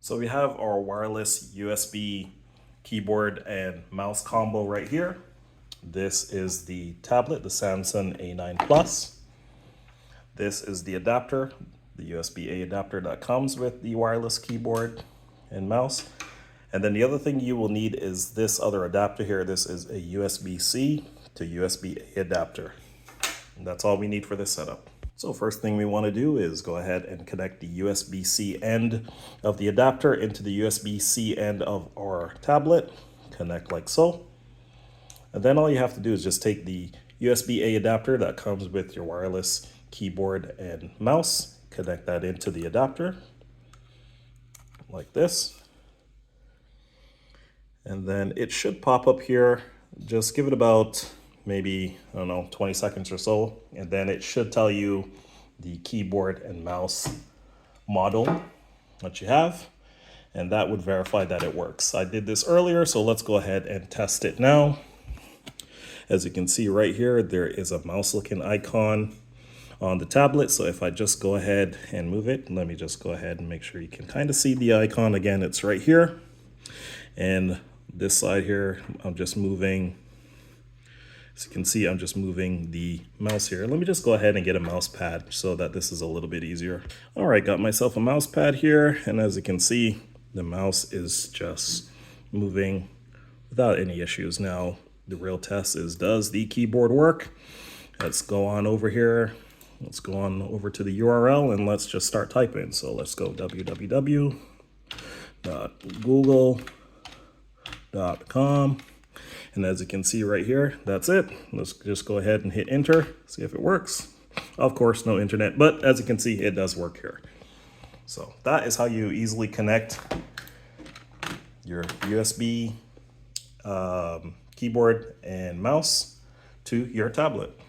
So we have our wireless USB keyboard and mouse combo right here. This is the tablet, the Samsung A9 Plus. This is the adapter, the USB-A adapter that comes with the wireless keyboard and mouse. And then the other thing you will need is this other adapter here. This is a USB-C to USB-A adapter. And that's all we need for this setup. So first thing we want to do is go ahead and connect the USB-C end of the adapter into the USB-C end of our tablet. Connect like so. And then all you have to do is just take the USB-A adapter that comes with your wireless keyboard and mouse, connect that into the adapter like this. And then it should pop up here. Just give it about maybe, I don't know, 20 seconds or so. And then it should tell you the keyboard and mouse model that you have. And that would verify that it works. I did this earlier, so let's go ahead and test it now. As you can see right here, there is a mouse looking icon on the tablet. So if I just go ahead and move it, let me just go ahead and make sure you can kind of see the icon. Again, it's right here. And this side here, I'm just moving. As you can see, I'm just moving the mouse here. Let me just go ahead and get a mouse pad so that this is a little bit easier. All right, got myself a mouse pad here. And as you can see, the mouse is just moving without any issues. Now, the real test is, does the keyboard work? Let's go on over here. Let's go on over to the URL and let's just start typing. So let's go www.google.com. And as you can see right here, that's it. Let's just go ahead and hit enter, see if it works. Of course, no internet, but as you can see, it does work here. So that is how you easily connect your USB keyboard and mouse to your tablet.